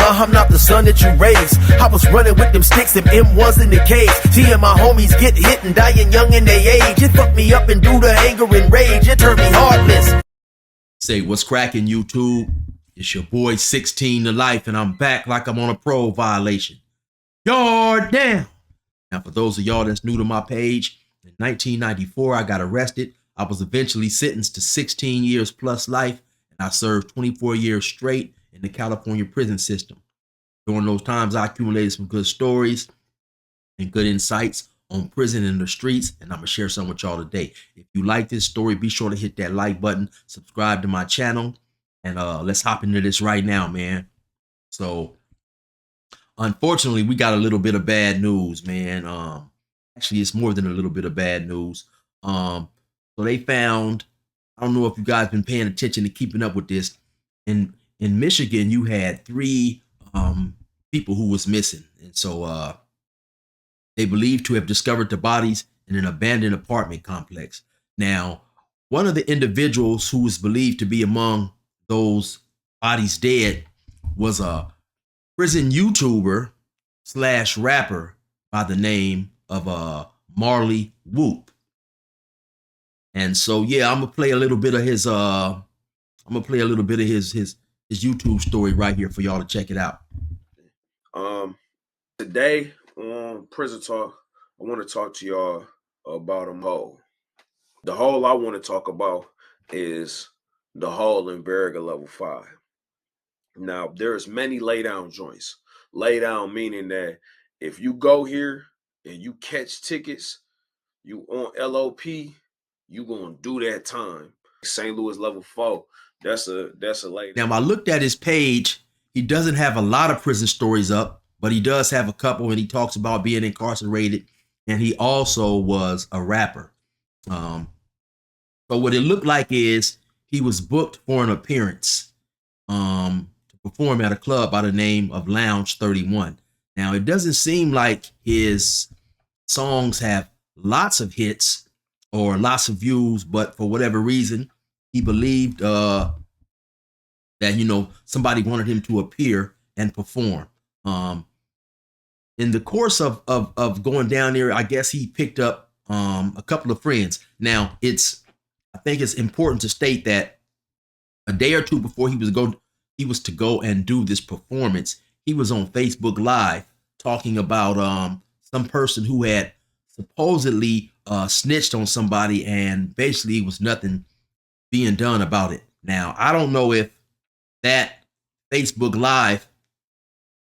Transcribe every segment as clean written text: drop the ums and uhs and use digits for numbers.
I'm not the son that you raised. I was running with them sticks and M1s in the cage. Seeing my homies get hit and dying young in their age. It fucked me up and due to anger and rage, it turned me heartless. Say, what's cracking, YouTube? It's your boy 16 to life, and I'm back like I'm on a parole violation. Yard down. Now, for those of y'all that's new to my page, in 1994, I got arrested. I was eventually sentenced to 16 years plus life, and I served 24 years straight in the California prison system. During those times, I accumulated some good stories and good insights on prison and the streets, and I'm gonna share some with y'all today. If you like this story, be sure to hit that like button, subscribe to my channel, and let's hop into this right now, man. So, unfortunately, we got a little bit of bad news, man. Actually, it's more than a little bit of bad news. So they found, I don't know if you guys been paying attention to keeping up with this. In Michigan, you had 3 people who was missing, and so they believed to have discovered the bodies in an abandoned apartment complex. Now, one of the individuals who was believed to be among those bodies dead was a prison YouTuber / rapper by the name of Marley Whoop. And so, yeah, I'm gonna play a little bit of his his YouTube story right here for y'all to check it out. Today on Prison Talk, I want to talk to y'all about a hole. The hole I want to talk about is the hole in Barriga Level 5. Now, there's many lay down joints. Lay down meaning that if you go here and you catch tickets, you on LOP, you gonna do that time. St. Louis Level 4, that's a lay down. Now, I looked at his page. He doesn't have a lot of prison stories up, but he does have a couple, and he talks about being incarcerated, and he also was a rapper. So what it looked like is he was booked for an appearance to perform at a club by the name of Lounge 31. Now, it doesn't seem like his songs have lots of hits or lots of views, but for whatever reason, he believed that, you know, somebody wanted him to appear and perform. In the course of going down there, I guess he picked up a couple of friends. Now, I think it's important to state that a day or two before he was to go and do this performance, he was on Facebook Live talking about some person who had supposedly snitched on somebody, and basically was nothing being done about it. Now, I don't know if that Facebook Live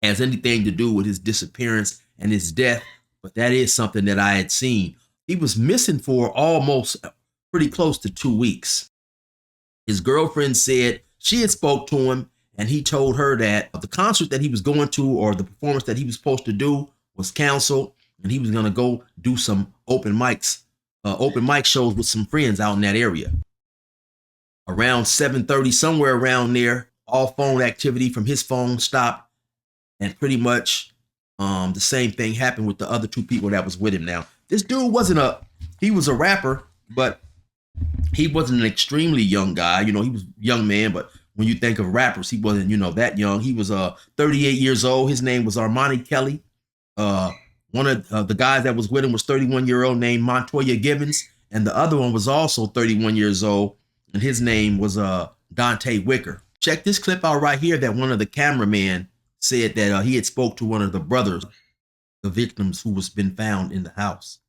has anything to do with his disappearance and his death, but that is something that I had seen. He was missing for almost pretty close to 2 weeks. His girlfriend said she had spoke to him, and he told her that the concert that he was going to, or the performance that he was supposed to do, was canceled, and he was going to go do some open mic shows with some friends out in that area. Around 7:30, somewhere around there, all phone activity from his phone stopped. And pretty much the same thing happened with the other 2 people that was with him. Now, this dude he was a rapper, but he wasn't an extremely young guy. You know, he was a young man, but when you think of rappers, he wasn't, you know, that young. He was 38 years old. His name was Armani Kelly. One of the guys that was with him was 31-year-old named Montoya Gibbons. And the other one was also 31 years old, and his name was Dante Wicker. Check this clip out right here that one of the cameramen said that he had spoke to one of the brothers, the victims who was been found in the house.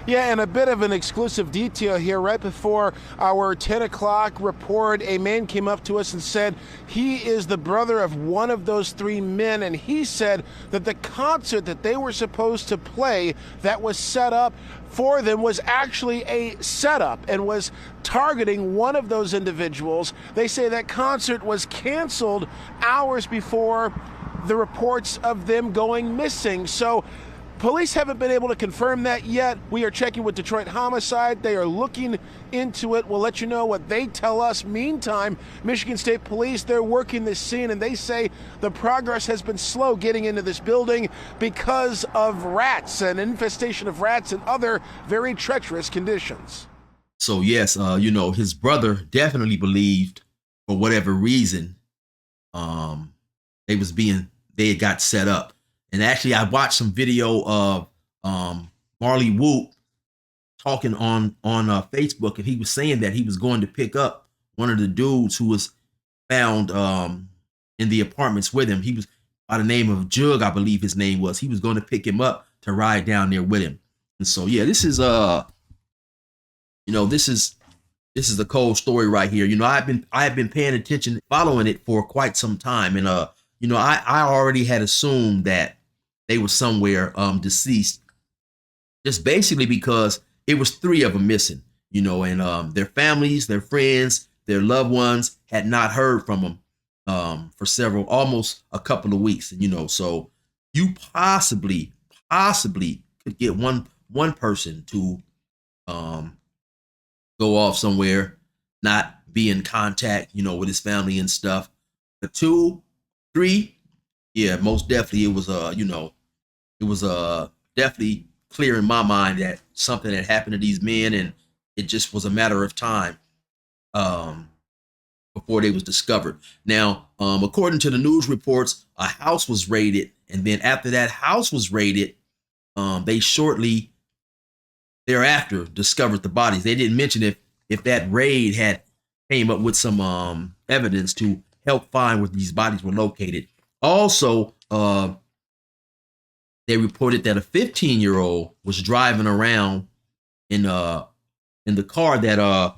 Yeah, and a bit of an exclusive detail here. Right before our 10 o'clock report, a man came up to us and said he is the brother of one of those 3 men, and he said that the concert that they were supposed to play that was set up for them was actually a setup and was targeting one of those individuals. They say that concert was canceled hours before the reports of them going missing. So police haven't been able to confirm that yet. We are checking with Detroit Homicide. They are looking into it. We'll let you know what they tell us. Meantime, Michigan State Police, they're working this scene, and they say the progress has been slow getting into this building because of rats, an infestation of rats and other very treacherous conditions. So yes, you know, his brother definitely believed, for whatever reason, they had got set up. And actually, I watched some video of Marley Whoop talking on Facebook, and he was saying that he was going to pick up one of the dudes who was found in the apartments with him. He was by the name of Jug, I believe his name was. He was going to pick him up to ride down there with him. And so, yeah, this is this is a cold story right here. I have been paying attention, following it for quite some time, and I already had assumed that they were somewhere deceased, just basically because it was 3 of them missing, and their families, their friends, their loved ones had not heard from them for almost a couple of weeks, so you possibly could get one person to go off somewhere, not be in contact, with his family and stuff. The 2, 3, yeah, most definitely it was definitely clear in my mind that something had happened to these men, and it just was a matter of time before they was discovered. Now, according to the news reports, a house was raided, and then after that house was raided, they shortly thereafter discovered the bodies. They didn't mention if that raid had came up with some evidence to help find where these bodies were located. Also, they reported that a 15-year-old was driving around in the car that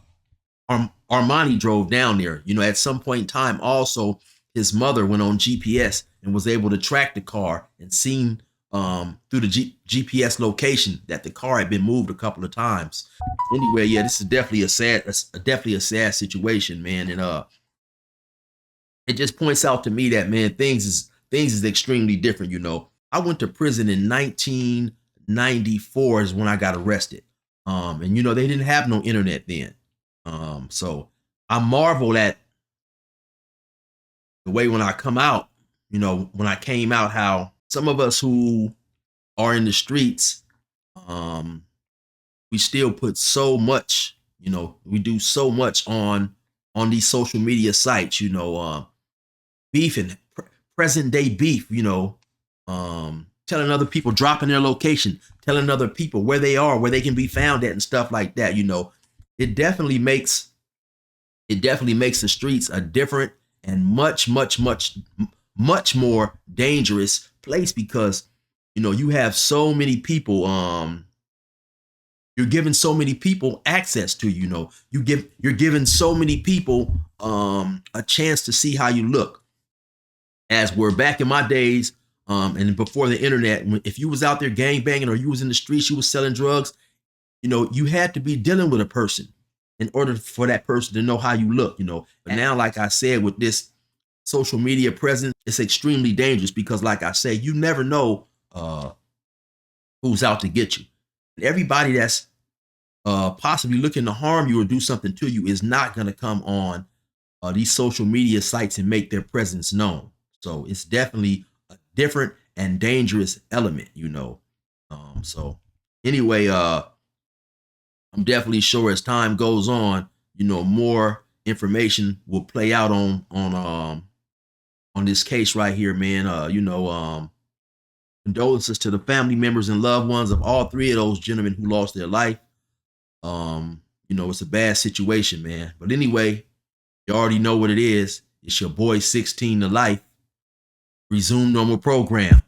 Armani drove down there. At some point in time, also his mother went on GPS and was able to track the car and seen through the GPS location that the car had been moved a couple of times. Anyway, yeah, this is definitely a sad situation, man, and it just points out to me that, man, things is extremely different. I went to prison in 1994 is when I got arrested, and they didn't have no internet then, so I marvel at the way when I come out, when I came out, how some of us who are in the streets, we still put so much, we do so much on these social media sites, beef and present day beef, telling other people, dropping their location, telling other people where they are, where they can be found at and stuff like that. It definitely makes the streets a different and much more dangerous place, because you have so many people, you're giving so many people access to you're giving so many people a chance to see how you look. As we're back in my days, and before the internet, if you was out there gang banging or you was in the streets, you was selling drugs, you had to be dealing with a person in order for that person to know how you look, But now, like I said, with this social media presence, it's extremely dangerous, because like I say, you never know who's out to get you. And everybody that's possibly looking to harm you or do something to you is not going to come on these social media sites and make their presence known. So it's definitely a different and dangerous element, so anyway, I'm definitely sure as time goes on, more information will play out on this case right here, man. Condolences to the family members and loved ones of all 3 of those gentlemen who lost their life. It's a bad situation, man. But anyway, you already know what it is. It's your boy 16 to Life. Resume normal program.